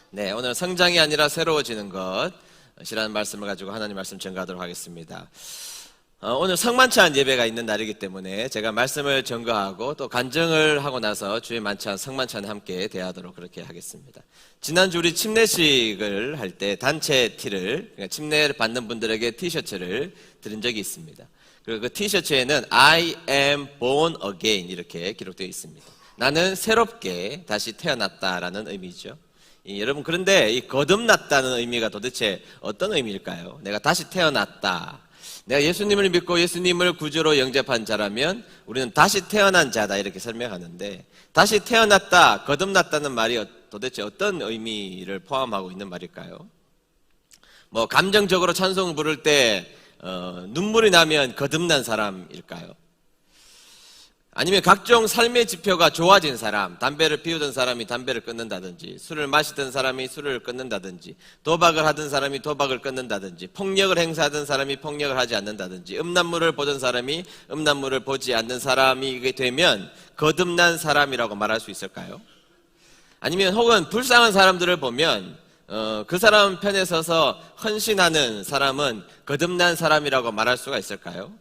네, 오늘 성장이 아니라 새로워지는 것이라는 말씀을 가지고 하나님 말씀 전가하도록 하겠습니다. 오늘 성만찬 예배가 있는 날이기 때문에 제가 말씀을 전가하고 또 간증을 하고 나서 주의 만찬 성만찬에 함께 대하도록 그렇게 하겠습니다. 지난주 우리 침례식을 할 때 단체 티를, 그러니까 침례를 받는 분들에게 티셔츠를 드린 적이 있습니다. 그리고 그 티셔츠에는 I am born again 이렇게 기록되어 있습니다. 나는 새롭게 다시 태어났다라는 의미죠. 여러분, 그런데 이 거듭났다는 의미가 도대체 어떤 의미일까요? 내가 다시 태어났다. 내가 예수님을 믿고 예수님을 구주로 영접한 자라면 우리는 다시 태어난 자다 이렇게 설명하는데, 다시 태어났다, 거듭났다는 말이 도대체 어떤 의미를 포함하고 있는 말일까요? 뭐 감정적으로 찬송을 부를 때 눈물이 나면 거듭난 사람일까요? 아니면 각종 삶의 지표가 좋아진 사람, 담배를 피우던 사람이 담배를 끊는다든지, 술을 마시던 사람이 술을 끊는다든지, 도박을 하던 사람이 도박을 끊는다든지, 폭력을 행사하던 사람이 폭력을 하지 않는다든지, 음란물을 보던 사람이 음란물을 보지 않는 사람이 되면 거듭난 사람이라고 말할 수 있을까요? 아니면 혹은 불쌍한 사람들을 보면 그 사람 편에 서서 헌신하는 사람은 거듭난 사람이라고 말할 수가 있을까요?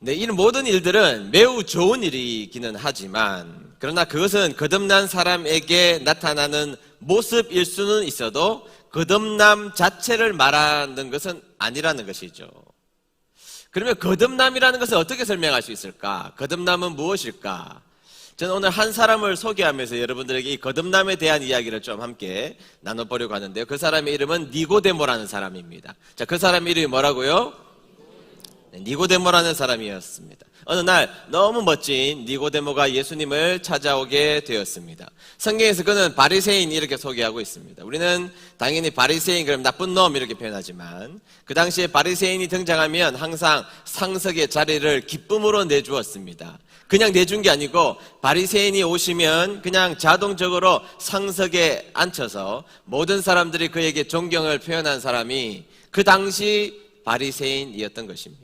네, 이 모든 일들은 매우 좋은 일이기는 하지만, 그러나 그것은 거듭난 사람에게 나타나는 모습일 수는 있어도 거듭남 자체를 말하는 것은 아니라는 것이죠. 그러면 거듭남이라는 것을 어떻게 설명할 수 있을까? 거듭남은 무엇일까? 저는 오늘 한 사람을 소개하면서 여러분들에게 이 거듭남에 대한 이야기를 좀 함께 나눠보려고 하는데요. 그 사람의 이름은 니고데모라는 사람입니다. 자, 그 사람 이름이 뭐라고요? 니고데모라는 사람이었습니다. 어느 날 너무 멋진 니고데모가 예수님을 찾아오게 되었습니다. 성경에서 그는 바리새인 이렇게 소개하고 있습니다. 우리는 당연히 바리새인 그럼 나쁜 놈 이렇게 표현하지만, 그 당시에 바리새인이 등장하면 항상 상석의 자리를 기쁨으로 내주었습니다. 그냥 내준 게 아니고 바리새인이 오시면 그냥 자동적으로 상석에 앉혀서 모든 사람들이 그에게 존경을 표현한 사람이 그 당시 바리새인이었던 것입니다.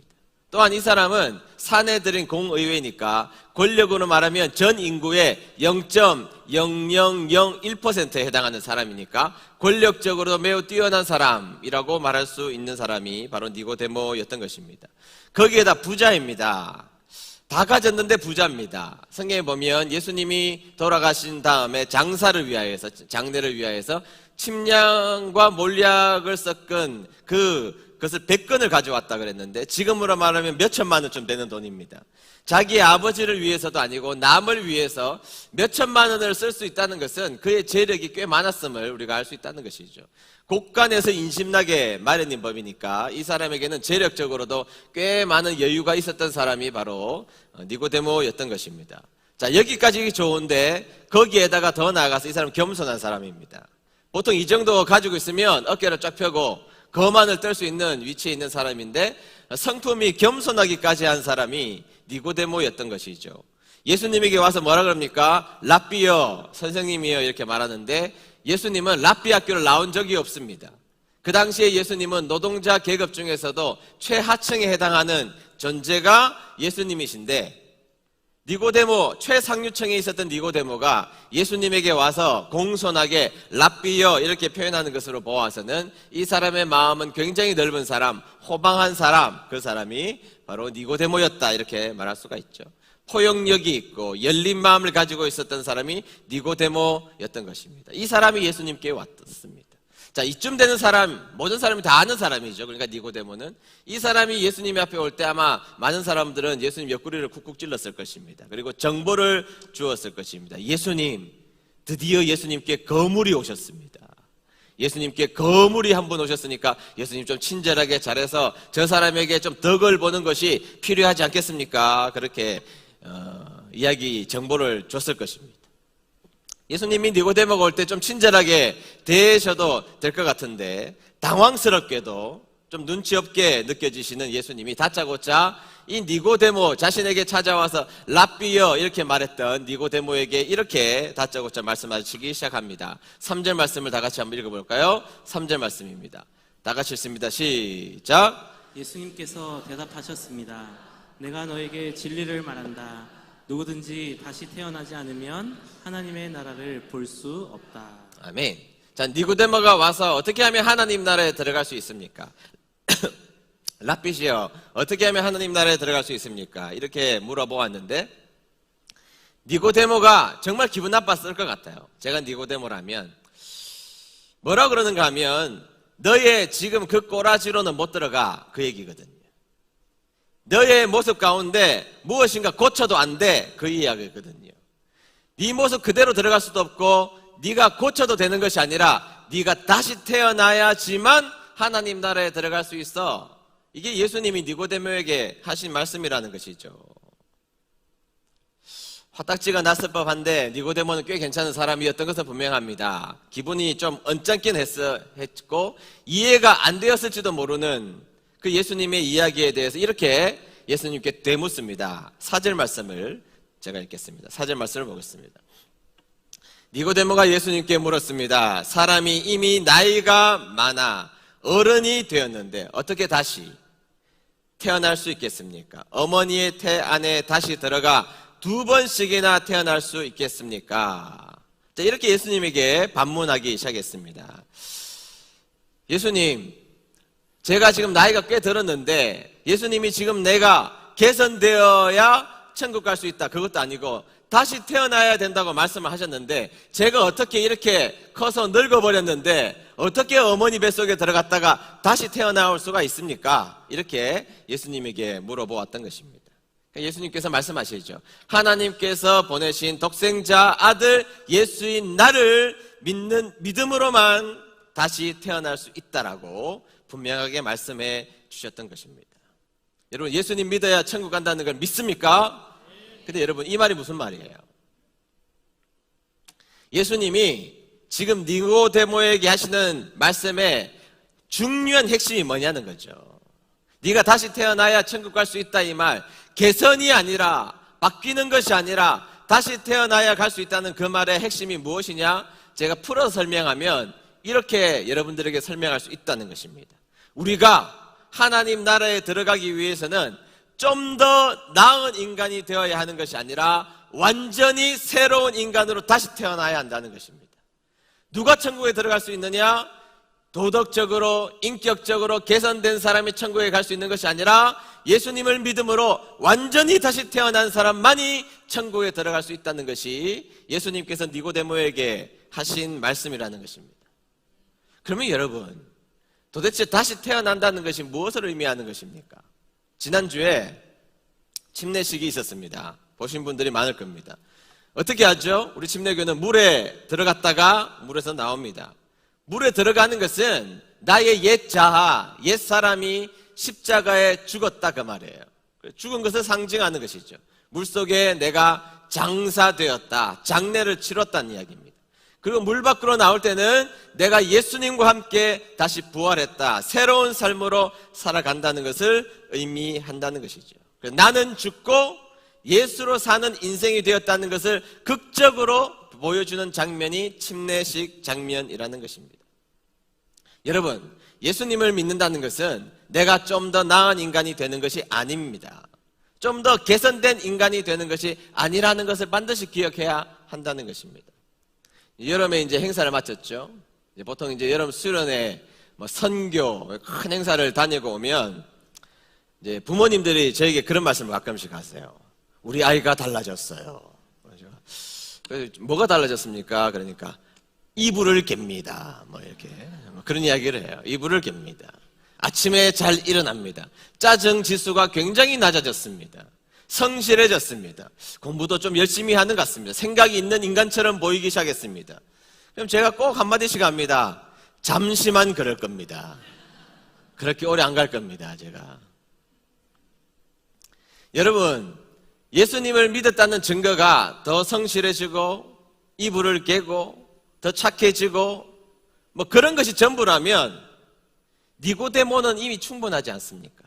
또한 이 사람은 사내들인 공의회니까 권력으로 말하면 전 인구의 0.0001%에 해당하는 사람이니까 권력적으로 매우 뛰어난 사람이라고 말할 수 있는 사람이 바로 니고데모였던 것입니다. 거기에다 부자입니다. 다 가졌는데 부자입니다. 성경에 보면 예수님이 돌아가신 다음에 장사를 위하여서, 장례를 위하여서 침량과 몰약을 섞은 그것을 100건을 가져왔다 그랬는데, 지금으로 말하면 몇 천만 원쯤 되는 돈입니다. 자기의 아버지를 위해서도 아니고 남을 위해서 몇 천만 원을 쓸 수 있다는 것은 그의 재력이 꽤 많았음을 우리가 알 수 있다는 것이죠. 곳간에서 인심나게 마련인 법이니까 이 사람에게는 재력적으로도 꽤 많은 여유가 있었던 사람이 바로 니고데모였던 것입니다. 자, 여기까지 좋은데 거기에다가 더 나아가서 이 사람은 겸손한 사람입니다. 보통 이 정도 가지고 있으면 어깨를 쫙 펴고 거만을 떨 수 있는 위치에 있는 사람인데, 성품이 겸손하기까지 한 사람이 니고데모였던 것이죠. 예수님에게 와서 뭐라 그럽니까? 랍비여, 선생님이여 이렇게 말하는데, 예수님은 랍비 학교를 나온 적이 없습니다. 그 당시에 예수님은 노동자 계급 중에서도 최하층에 해당하는 존재가 예수님이신데, 니고데모, 최상류층에 있었던 니고데모가 예수님에게 와서 공손하게 랍비여 이렇게 표현하는 것으로 보아서는 이 사람의 마음은 굉장히 넓은 사람, 호방한 사람, 그 사람이 바로 니고데모였다 이렇게 말할 수가 있죠. 포용력이 있고 열린 마음을 가지고 있었던 사람이 니고데모였던 것입니다. 이 사람이 예수님께 왔습니다. 자, 이쯤 되는 사람, 모든 사람이 다 아는 사람이죠. 그러니까 니고데모는 이 사람이 예수님 앞에 올 때 아마 많은 사람들은 예수님 옆구리를 쿡쿡 찔렀을 것입니다. 그리고 정보를 주었을 것입니다. 예수님, 드디어 예수님께 거물이 오셨습니다. 예수님께 거물이 한 분 오셨으니까 예수님 좀 친절하게 잘해서 저 사람에게 좀 덕을 보는 것이 필요하지 않겠습니까? 그렇게 정보를 줬을 것입니다. 예수님이 니고데모가 올 때 좀 친절하게 대하셔도 될 것 같은데, 당황스럽게도 좀 눈치 없게 느껴지시는 예수님이 다짜고짜 이 니고데모 자신에게 찾아와서 랍비여 이렇게 말했던 니고데모에게 이렇게 다짜고짜 말씀하시기 시작합니다. 3절 말씀을 다 같이 한번 읽어볼까요? 3절 말씀입니다. 다 같이 읽습니다. 시작. 예수님께서 대답하셨습니다. 내가 너에게 진리를 말한다. 누구든지 다시 태어나지 않으면 하나님의 나라를 볼 수 없다. 아멘. 자, 니고데모가 와서 어떻게 하면 하나님 나라에 들어갈 수 있습니까? 랍비시여, 어떻게 하면 하나님 나라에 들어갈 수 있습니까? 이렇게 물어보았는데 니고데모가 정말 기분 나빴을 것 같아요. 제가 니고데모라면 뭐라 그러는가 하면 너의 지금 그 꼬라지로는 못 들어가, 그 얘기거든요. 너의 모습 가운데 무엇인가 고쳐도 안 돼, 그 이야기거든요. 네 모습 그대로 들어갈 수도 없고 네가 고쳐도 되는 것이 아니라 네가 다시 태어나야지만 하나님 나라에 들어갈 수 있어. 이게 예수님이 니고데모에게 하신 말씀이라는 것이죠. 화딱지가 났을 법한데 니고데모는 꽤 괜찮은 사람이었던 것은 분명합니다. 기분이 좀 언짢긴 했고 이해가 안 되었을지도 모르는 그 예수님의 이야기에 대해서 이렇게 예수님께 되묻습니다. 4절 말씀을 제가 읽겠습니다. 4절 말씀을 보겠습니다. 니고데모가 예수님께 물었습니다. 사람이 이미 나이가 많아 어른이 되었는데 어떻게 다시 태어날 수 있겠습니까? 어머니의 태 안에 다시 들어가 2번씩이나 태어날 수 있겠습니까? 자, 이렇게 예수님에게 반문하기 시작했습니다. 예수님, 제가 지금 나이가 꽤 들었는데 예수님이 지금 내가 개선되어야 천국 갈 수 있다, 그것도 아니고 다시 태어나야 된다고 말씀을 하셨는데 제가 어떻게 이렇게 커서 늙어버렸는데 어떻게 어머니 뱃속에 들어갔다가 다시 태어나올 수가 있습니까? 이렇게 예수님에게 물어보았던 것입니다. 예수님께서 말씀하시죠. 하나님께서 보내신 독생자 아들 예수인 나를 믿는 믿음으로만 다시 태어날 수 있다라고 분명하게 말씀해 주셨던 것입니다. 여러분, 예수님 믿어야 천국 간다는 걸 믿습니까? 근데 여러분, 이 말이 무슨 말이에요? 예수님이 지금 니고데모에게 하시는 말씀의 중요한 핵심이 뭐냐는 거죠. 네가 다시 태어나야 천국 갈 수 있다, 이 말. 개선이 아니라, 바뀌는 것이 아니라 다시 태어나야 갈 수 있다는 그 말의 핵심이 무엇이냐? 제가 풀어서 설명하면 이렇게 여러분들에게 설명할 수 있다는 것입니다. 우리가 하나님 나라에 들어가기 위해서는 좀 더 나은 인간이 되어야 하는 것이 아니라 완전히 새로운 인간으로 다시 태어나야 한다는 것입니다. 누가 천국에 들어갈 수 있느냐? 도덕적으로, 인격적으로 개선된 사람이 천국에 갈 수 있는 것이 아니라 예수님을 믿음으로 완전히 다시 태어난 사람만이 천국에 들어갈 수 있다는 것이 예수님께서 니고데모에게 하신 말씀이라는 것입니다. 그러면 여러분, 도대체 다시 태어난다는 것이 무엇을 의미하는 것입니까? 지난주에 침례식이 있었습니다. 보신 분들이 많을 겁니다. 어떻게 하죠? 우리 침례교는 물에 들어갔다가 물에서 나옵니다. 물에 들어가는 것은 나의 옛 자아, 옛 사람이 십자가에 죽었다, 그 말이에요. 죽은 것을 상징하는 것이죠. 물속에 내가 장사되었다, 장례를 치렀다는 이야기입니다. 그리고 물 밖으로 나올 때는 내가 예수님과 함께 다시 부활했다, 새로운 삶으로 살아간다는 것을 의미한다는 것이죠. 나는 죽고 예수로 사는 인생이 되었다는 것을 극적으로 보여주는 장면이 침례식 장면이라는 것입니다. 여러분, 예수님을 믿는다는 것은 내가 좀 더 나은 인간이 되는 것이 아닙니다. 좀 더 개선된 인간이 되는 것이 아니라는 것을 반드시 기억해야 한다는 것입니다. 여름에 이제 행사를 마쳤죠. 보통 이제 여름 수련회, 선교, 큰 행사를 다니고 오면 이제 부모님들이 저에게 그런 말씀을 가끔씩 하세요. 우리 아이가 달라졌어요. 그래서 뭐가 달라졌습니까? 그러니까 이불을 갭니다. 이렇게 그런 이야기를 해요. 이불을 갭니다. 아침에 잘 일어납니다. 짜증 지수가 굉장히 낮아졌습니다. 성실해졌습니다. 공부도 좀 열심히 하는 것 같습니다. 생각이 있는 인간처럼 보이기 시작했습니다. 그럼 제가 꼭 한마디씩 합니다. 잠시만 그럴 겁니다. 그렇게 오래 안 갈 겁니다, 제가. 여러분, 예수님을 믿었다는 증거가 더 성실해지고 이불을 깨고 더 착해지고 그런 것이 전부라면 니고데모는 이미 충분하지 않습니까?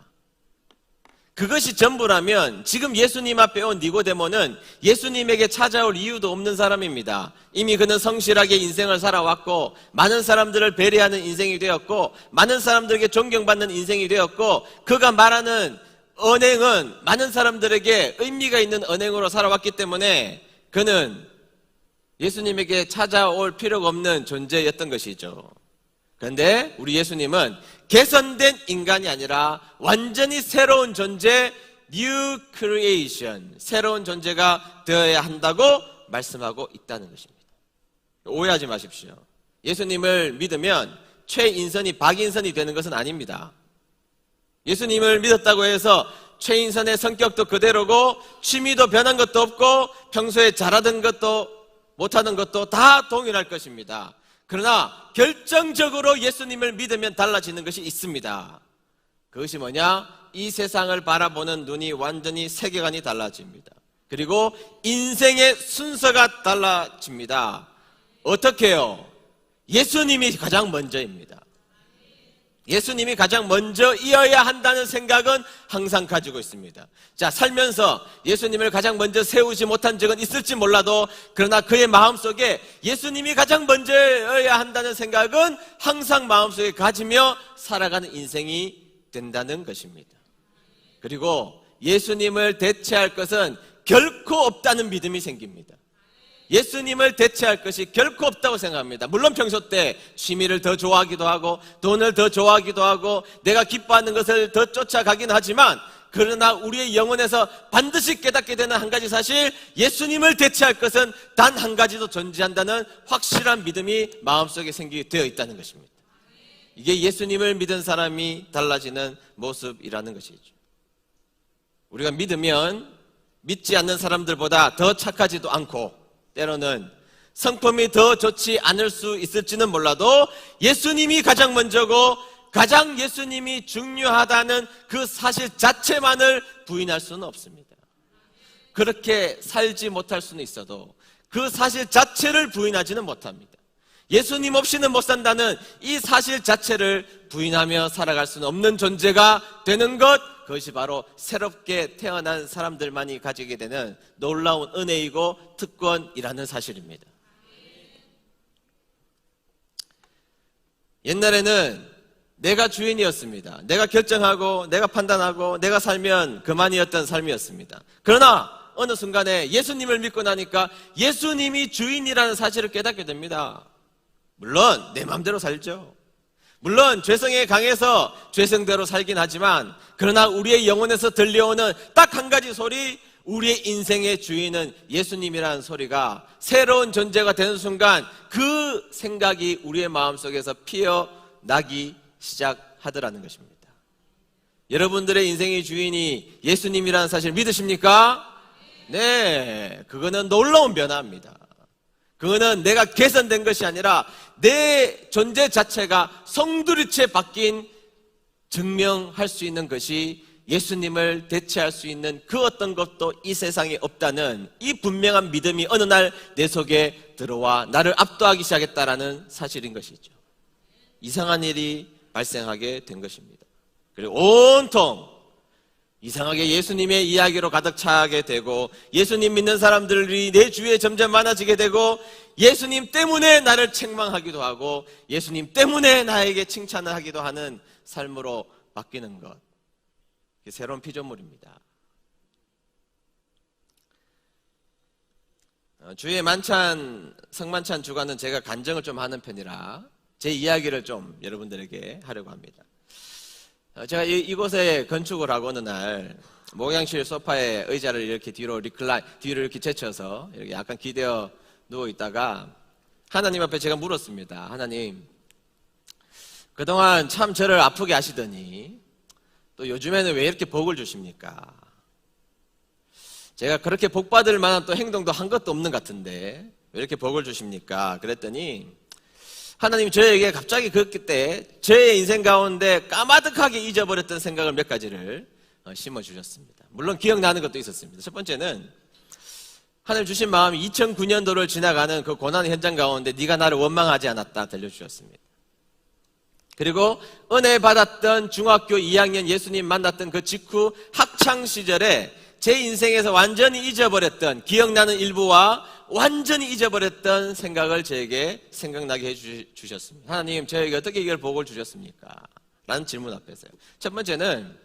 그것이 전부라면 지금 예수님 앞에 온 니고데모는 예수님에게 찾아올 이유도 없는 사람입니다. 이미 그는 성실하게 인생을 살아왔고 많은 사람들을 배려하는 인생이 되었고 많은 사람들에게 존경받는 인생이 되었고 그가 말하는 언행은 많은 사람들에게 의미가 있는 언행으로 살아왔기 때문에 그는 예수님에게 찾아올 필요가 없는 존재였던 것이죠. 그런데 우리 예수님은 개선된 인간이 아니라 완전히 새로운 존재, New Creation, 새로운 존재가 되어야 한다고 말씀하고 있다는 것입니다. 오해하지 마십시오. 예수님을 믿으면 최인선이 박인선이 되는 것은 아닙니다. 예수님을 믿었다고 해서 최인선의 성격도 그대로고 취미도 변한 것도 없고 평소에 잘하던 것도 못하는 것도 다 동일할 것입니다. 그러나 결정적으로 예수님을 믿으면 달라지는 것이 있습니다. 그것이 뭐냐? 이 세상을 바라보는 눈이 완전히 세계관이 달라집니다. 그리고 인생의 순서가 달라집니다. 어떻게 해요? 예수님이 가장 먼저입니다. 예수님이 가장 먼저이어야 한다는 생각은 항상 가지고 있습니다. 자, 살면서 예수님을 가장 먼저 세우지 못한 적은 있을지 몰라도 그러나 그의 마음속에 예수님이 가장 먼저여야 한다는 생각은 항상 마음속에 가지며 살아가는 인생이 된다는 것입니다. 그리고 예수님을 대체할 것은 결코 없다는 믿음이 생깁니다. 예수님을 대체할 것이 결코 없다고 생각합니다. 물론 평소 때 취미를 더 좋아하기도 하고 돈을 더 좋아하기도 하고 내가 기뻐하는 것을 더 쫓아가긴 하지만 그러나 우리의 영혼에서 반드시 깨닫게 되는 한 가지 사실, 예수님을 대체할 것은 단 한 가지도 존재한다는 확실한 믿음이 마음속에 생기게 되어 있다는 것입니다. 이게 예수님을 믿은 사람이 달라지는 모습이라는 것이죠. 우리가 믿으면 믿지 않는 사람들보다 더 착하지도 않고 때로는 성품이 더 좋지 않을 수 있을지는 몰라도 예수님이 가장 먼저고 가장 예수님이 중요하다는 그 사실 자체만을 부인할 수는 없습니다. 그렇게 살지 못할 수는 있어도 그 사실 자체를 부인하지는 못합니다. 예수님 없이는 못 산다는 이 사실 자체를 부인하며 살아갈 수는 없는 존재가 되는 것, 그것이 바로 새롭게 태어난 사람들만이 가지게 되는 놀라운 은혜이고 특권이라는 사실입니다. 옛날에는 내가 주인이었습니다. 내가 결정하고 내가 판단하고 내가 살면 그만이었던 삶이었습니다. 그러나 어느 순간에 예수님을 믿고 나니까 예수님이 주인이라는 사실을 깨닫게 됩니다. 물론 내 마음대로 살죠. 물론 죄성에 강해서 죄성대로 살긴 하지만 그러나 우리의 영혼에서 들려오는 딱 한 가지 소리, 우리의 인생의 주인은 예수님이라는 소리가 새로운 존재가 되는 순간 그 생각이 우리의 마음속에서 피어나기 시작하더라는 것입니다. 여러분들의 인생의 주인이 예수님이라는 사실을 믿으십니까? 네, 그거는 놀라운 변화입니다. 그거는 내가 개선된 것이 아니라 내 존재 자체가 성두리째 바뀐, 증명할 수 있는 것이 예수님을 대체할 수 있는 그 어떤 것도 이 세상에 없다는 이 분명한 믿음이 어느 날 내 속에 들어와 나를 압도하기 시작했다라는 사실인 것이죠. 이상한 일이 발생하게 된 것입니다. 그리고 온통 이상하게 예수님의 이야기로 가득 차게 되고 예수님 믿는 사람들이 내 주위에 점점 많아지게 되고 예수님 때문에 나를 책망하기도 하고 예수님 때문에 나에게 칭찬을 하기도 하는 삶으로 바뀌는 것, 새로운 피조물입니다. 주의 만찬, 성만찬 주간은 제가 간증을 좀 하는 편이라 제 이야기를 좀 여러분들에게 하려고 합니다. 제가 이곳에 건축을 하고 어느 날 목양실 소파에 의자를 이렇게 뒤로 이렇게 제쳐서 이렇게 약간 기대어 누워 있다가 하나님 앞에 제가 물었습니다. 하나님, 그동안 참 저를 아프게 하시더니 또 요즘에는 왜 이렇게 복을 주십니까? 제가 그렇게 복 받을 만한 또 행동도 한 것도 없는 것 같은데 왜 이렇게 복을 주십니까? 그랬더니 하나님 저에게 갑자기 그때 저의 인생 가운데 까마득하게 잊어버렸던 생각을 몇 가지를 심어주셨습니다. 물론 기억나는 것도 있었습니다. 첫 번째는 하나님 주신 마음이 2009년도를 지나가는 그 고난 현장 가운데 네가 나를 원망하지 않았다 들려주셨습니다. 그리고 은혜 받았던 중학교 2학년 예수님 만났던 그 직후 학창 시절에 제 인생에서 완전히 잊어버렸던, 기억나는 일부와 완전히 잊어버렸던 생각을 저에게 생각나게 해주셨습니다. 하나님 저에게 어떻게 이걸 복을 주셨습니까? 라는 질문 앞에서요. 첫 번째는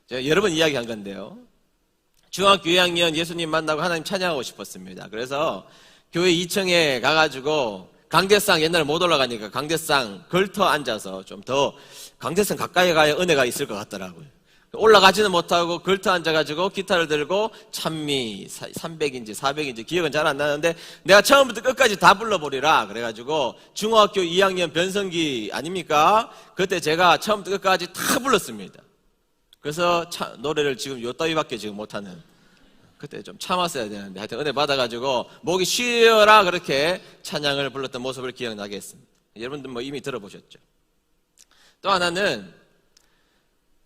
제가 여러 번 이야기한 건데요. 중학교 2학년 예수님 만나고 하나님 찬양하고 싶었습니다. 그래서 교회 2층에 가가지고 강대상 옛날에 못 올라가니까 강대상 걸터 앉아서 좀 더 강대상 가까이 가야 은혜가 있을 것 같더라고요. 올라가지는 못하고 걸터 앉아가지고 기타를 들고 찬미 300인지 400인지 기억은 잘 안 나는데 내가 처음부터 끝까지 다 불러버리라 그래가지고 중학교 2학년 변성기 아닙니까? 그때 제가 처음부터 끝까지 다 불렀습니다. 그래서 노래를 지금 요 따위밖에 지금 못하는, 그때 좀 참았어야 되는데 하여튼 은혜 받아가지고 목이 쉬어라 그렇게 찬양을 불렀던 모습을 기억나게 했습니다. 여러분들 뭐 이미 들어보셨죠. 또 하나는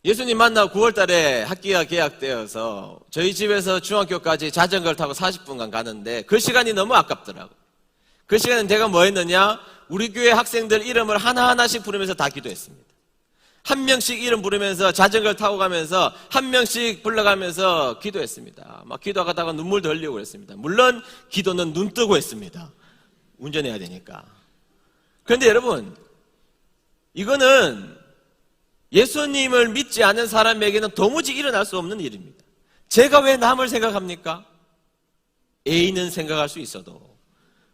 예수님 만나고 9월 달에 학기가 개학되어서 저희 집에서 중학교까지 자전거를 타고 40분간 가는데 그 시간이 너무 아깝더라고요. 그 시간에 내가 뭐 했느냐? 우리 교회 학생들 이름을 하나하나씩 부르면서 다 기도했습니다. 한 명씩 이름 부르면서 자전거를 타고 가면서 한 명씩 불러가면서 기도했습니다. 막 기도하다가 눈물도 흘리고 그랬습니다. 물론 기도는 눈 뜨고 했습니다. 운전해야 되니까. 그런데 여러분, 이거는 예수님을 믿지 않는 사람에게는 도무지 일어날 수 없는 일입니다. 제가 왜 남을 생각합니까? 애인은 생각할 수 있어도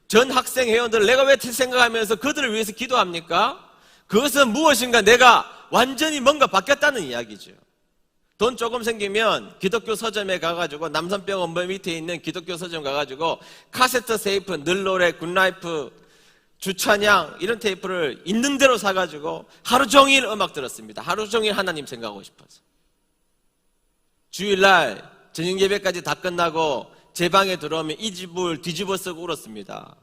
전 학생 회원들을 내가 왜 생각하면서 그들을 위해서 기도합니까? 그것은 무엇인가 내가 완전히 뭔가 바뀌었다는 이야기죠. 돈 조금 생기면 기독교 서점에 가가지고 남산병원 밑에 있는 기독교 서점 가가지고 카세트 테이프, 늘노래, 굿라이프, 주찬양 이런 테이프를 있는 대로 사가지고 하루 종일 음악 들었습니다. 하루 종일 하나님 생각하고 싶어서. 주일날 저녁 예배까지 다 끝나고 제 방에 들어오면 이불 뒤집어 쓰고 울었습니다.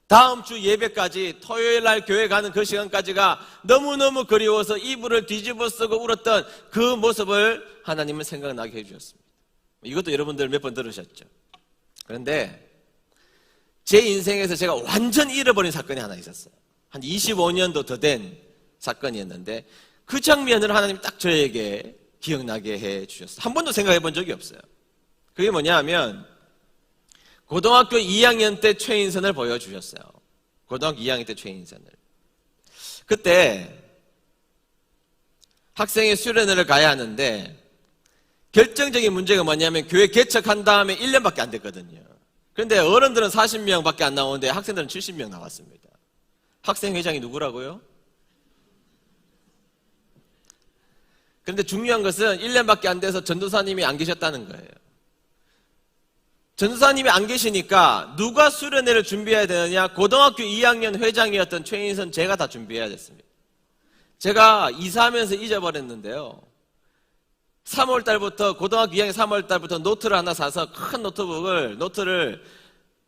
다음 주 예배까지 토요일 날 교회 가는 그 시간까지가 너무너무 그리워서 이불을 뒤집어 쓰고 울었던 그 모습을 하나님은 생각나게 해주셨습니다. 이것도 여러분들 몇 번 들으셨죠. 그런데 제 인생에서 제가 완전히 잃어버린 사건이 하나 있었어요. 한 25년도 더 된 사건이었는데 그 장면을 하나님 딱 저에게 기억나게 해주셨어요. 한 번도 생각해 본 적이 없어요. 그게 뭐냐 하면 고등학교 2학년 때 최인선을 보여주셨어요. 고등학교 2학년 때 최인선을. 그때 학생회 수련회를 가야 하는데 결정적인 문제가 뭐냐면 교회 개척한 다음에 1년밖에 안 됐거든요. 그런데 어른들은 40명밖에 안 나오는데 학생들은 70명 나왔습니다. 학생회장이 누구라고요? 그런데 중요한 것은 1년밖에 안 돼서 전도사님이 안 계셨다는 거예요. 전도사님이 안 계시니까 누가 수련회를 준비해야 되느냐? 고등학교 2학년 회장이었던 최인선 제가 다 준비해야 됐습니다. 제가 이사하면서 잊어버렸는데요. 3월 달부터 고등학교 2학년 3월 달부터 노트를 하나 사서 큰 노트를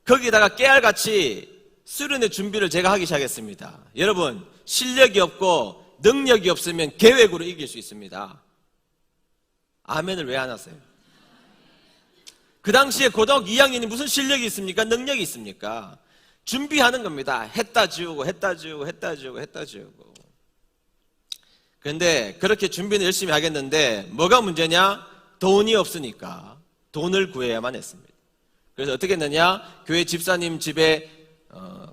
거기다가 깨알같이 수련회 준비를 제가 하기 시작했습니다. 여러분, 실력이 없고 능력이 없으면 계획으로 이길 수 있습니다. 아멘을 왜 안 하세요? 그 당시에 고등학교 2학년이 무슨 실력이 있습니까? 능력이 있습니까? 준비하는 겁니다. 했다 지우고 했다 지우고 했다 지우고 했다 지우고. 그런데 그렇게 준비는 열심히 하겠는데 뭐가 문제냐? 돈이 없으니까 돈을 구해야만 했습니다. 그래서 어떻게 했느냐? 교회 집사님 집에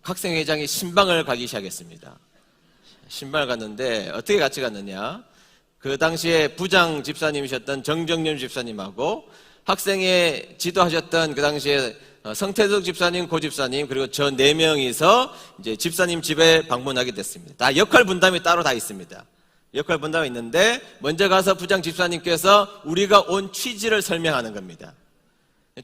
학생회장이 신방을 가기 시작했습니다. 신방을 갔는데 어떻게 같이 갔느냐? 그 당시에 부장 집사님이셨던 정정년 집사님하고 학생회 지도하셨던 그 당시에 성태석 집사님, 고 집사님, 그리고 저 4명이서 이제 집사님 집에 방문하게 됐습니다. 다 역할 분담이 따로 다 있습니다. 역할 분담이 있는데 먼저 가서 부장 집사님께서 우리가 온 취지를 설명하는 겁니다.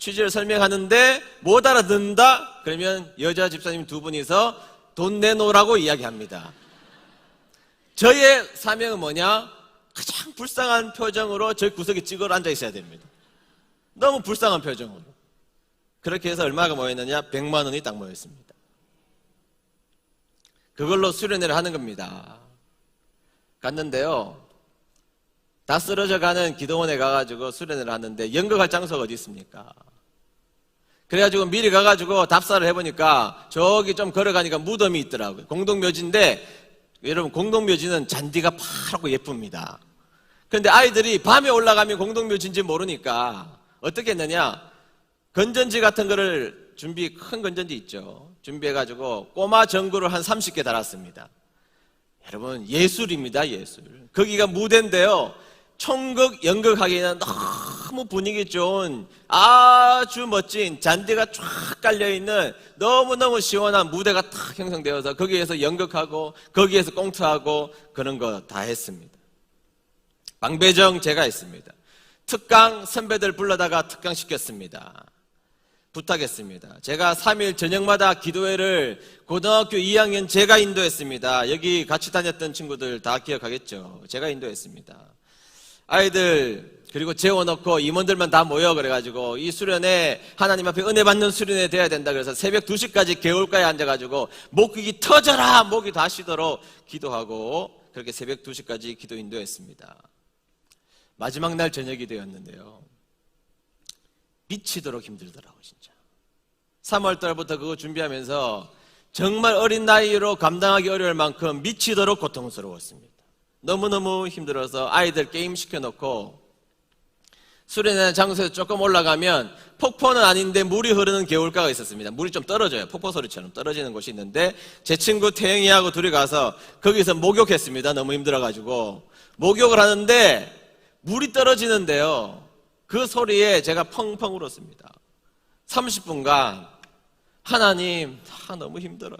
취지를 설명하는데 못 알아듣는다? 그러면 여자 집사님 2분이서 돈 내놓으라고 이야기합니다. 저의 사명은 뭐냐? 가장 불쌍한 표정으로 저 구석에 찌그러 앉아 있어야 됩니다. 너무 불쌍한 표정으로. 그렇게 해서 얼마가 모였느냐? 100만 원이 딱 모였습니다. 그걸로 수련회를 하는 겁니다. 갔는데요. 다 쓰러져 가는 기도원에 가가지고 수련회를 하는데 연극할 장소가 어디 있습니까? 그래가지고 미리 가가지고 답사를 해보니까 저기 좀 걸어가니까 무덤이 있더라고요. 공동묘지인데 여러분 공동묘지는 잔디가 파랗고 예쁩니다. 그런데 아이들이 밤에 올라가면 공동묘지인지 모르니까 어떻게 했느냐? 건전지 같은 거를 큰 건전지 있죠. 준비해가지고 꼬마 전구를 한 30개 달았습니다. 여러분 예술입니다. 예술. 거기가 무대인데요. 총극 연극하기에는 너무 분위기 좋은 아주 멋진 잔디가 쫙 깔려있는 너무너무 시원한 무대가 탁 형성되어서 거기에서 연극하고 거기에서 꽁트하고 그런 거 다 했습니다. 방배정 제가 했습니다. 특강 선배들 불러다가 특강 시켰습니다. 부탁했습니다. 제가 3일 저녁마다 기도회를 고등학교 2학년 제가 인도했습니다. 여기 같이 다녔던 친구들 다 기억하겠죠? 제가 인도했습니다. 아이들 그리고 재워놓고 임원들만 다 모여 그래가지고 이 수련회 하나님 앞에 은혜 받는 수련회 돼야 된다 그래서 새벽 2시까지 개울가에 앉아가지고 목이 터져라 목이 다 쉬도록 기도하고 그렇게 새벽 2시까지 기도 인도했습니다. 마지막 날 저녁이 되었는데요. 미치도록 힘들더라고요, 진짜. 3월 달부터 그거 준비하면서 정말 어린 나이로 감당하기 어려울 만큼 미치도록 고통스러웠습니다. 너무너무 힘들어서 아이들 게임 시켜놓고 수련회 장소에서 조금 올라가면 폭포는 아닌데 물이 흐르는 개울가가 있었습니다. 물이 좀 떨어져요. 폭포 소리처럼 떨어지는 곳이 있는데 제 친구 태영이하고 둘이 가서 거기서 목욕했습니다. 너무 힘들어가지고 목욕을 하는데 물이 떨어지는데요. 그 소리에 제가 펑펑 울었습니다. 30분간 하나님 너무 힘들어요.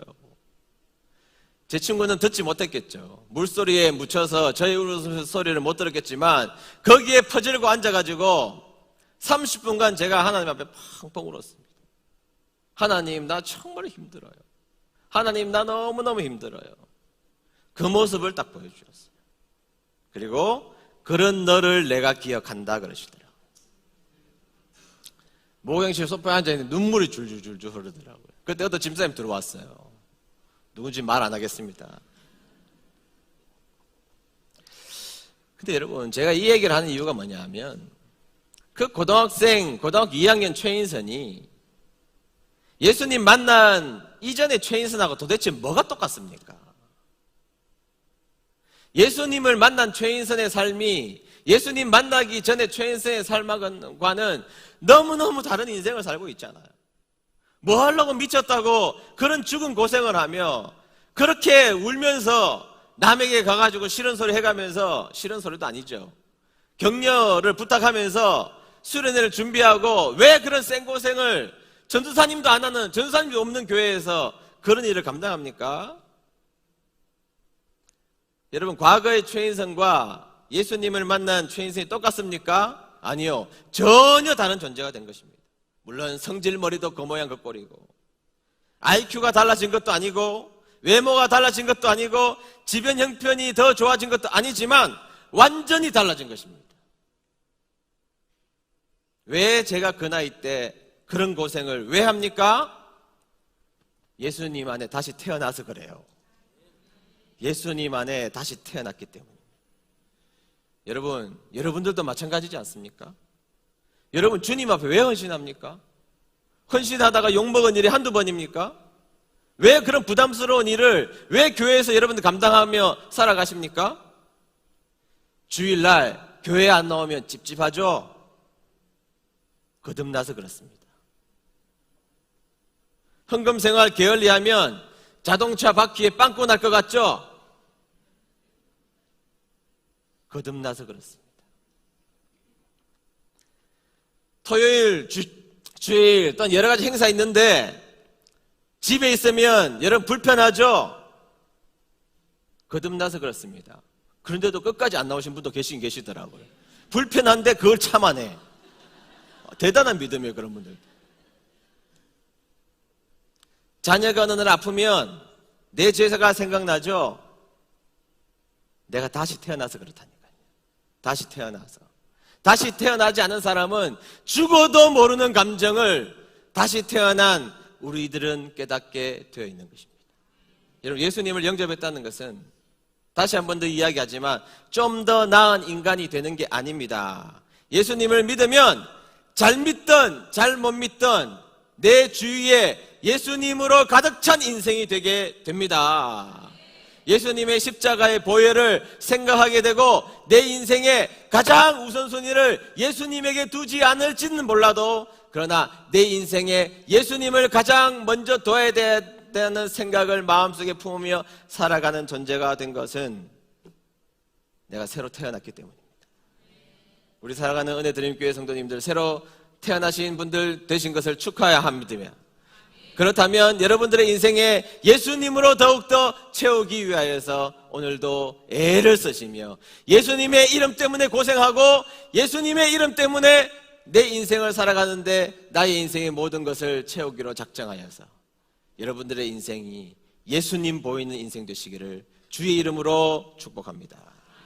제 친구는 듣지 못했겠죠. 물소리에 묻혀서 저희 울음소리를 못 들었겠지만 거기에 퍼질고 앉아가지고 30분간 제가 하나님 앞에 펑펑 울었습니다. 하나님 나 정말 힘들어요. 하나님 나 너무너무 힘들어요. 그 모습을 딱 보여주셨어요. 그리고 그런 너를 내가 기억한다 그러시더라고요. 모경실 소파에 앉아있는데 눈물이 줄줄줄줄 흐르더라고요. 그때 어떤 집사님 들어왔어요. 누군지 말 안 하겠습니다. 근데 여러분 제가 이 얘기를 하는 이유가 뭐냐 하면 그 고등학교 2학년 최인선이 예수님 만난 이전의 최인선하고 도대체 뭐가 똑같습니까? 예수님을 만난 최인선의 삶이 예수님 만나기 전에 최인선의 삶과는 너무너무 다른 인생을 살고 있잖아요. 뭐 하려고 미쳤다고 그런 죽은 고생을 하며 그렇게 울면서 남에게 가가지고 싫은 소리 해가면서 싫은 소리도 아니죠. 격려를 부탁하면서 수련회를 준비하고 왜 그런 생고생을 전도사님도 안 하는 전도사님도 없는 교회에서 그런 일을 감당합니까? 여러분 과거의 최인선과 예수님을 만난 최인선이 똑같습니까? 아니요. 전혀 다른 존재가 된 것입니다. 물론 성질머리도 그 모양 그 꼴이고 IQ가 달라진 것도 아니고 외모가 달라진 것도 아니고 지변 형편이 더 좋아진 것도 아니지만 완전히 달라진 것입니다. 왜 제가 그 나이 때 그런 고생을 왜 합니까? 예수님 안에 다시 태어나서 그래요. 예수님 안에 다시 태어났기 때문에. 여러분들도 마찬가지지 않습니까? 여러분 주님 앞에 왜 헌신합니까? 헌신하다가 욕먹은 일이 한두 번입니까? 왜 그런 부담스러운 일을 왜 교회에서 여러분들 감당하며 살아가십니까? 주일날 교회 안 나오면 찝찝하죠? 거듭나서 그렇습니다. 헌금생활 게을리하면 자동차 바퀴에 빵꾸 날 것 같죠? 거듭나서 그렇습니다. 토요일, 주일 또는 여러 가지 행사 있는데 집에 있으면 여러분 불편하죠? 거듭나서 그렇습니다. 그런데도 끝까지 안 나오신 분도 계시더라고요. 불편한데 그걸 참아내. 대단한 믿음이에요, 그런 분들. 자녀가 어느 날 아프면 내 제사가 생각나죠? 내가 다시 태어나서 그렇다니까요. 다시 태어나서. 다시 태어나지 않은 사람은 죽어도 모르는 감정을 다시 태어난 우리들은 깨닫게 되어 있는 것입니다. 여러분 예수님을 영접했다는 것은 다시 한 번 더 이야기하지만 좀 더 나은 인간이 되는 게 아닙니다. 예수님을 믿으면 잘 믿던 잘 못 믿던 내 주위에 예수님으로 가득 찬 인생이 되게 됩니다. 예수님의 십자가의 보혈을 생각하게 되고 내 인생의 가장 우선순위를 예수님에게 두지 않을지는 몰라도 그러나 내 인생에 예수님을 가장 먼저 둬야 된다는 생각을 마음속에 품으며 살아가는 존재가 된 것은 내가 새로 태어났기 때문입니다. 우리 살아가는 은혜드림교회 성도님들 새로 태어나신 분들 되신 것을 축하합니다. 그렇다면 여러분들의 인생에 예수님으로 더욱더 채우기 위하여서 오늘도 애를 쓰시며 예수님의 이름 때문에 고생하고 예수님의 이름 때문에 내 인생을 살아가는데 나의 인생의 모든 것을 채우기로 작정하여서 여러분들의 인생이 예수님 보이는 인생 되시기를 주의 이름으로 축복합니다.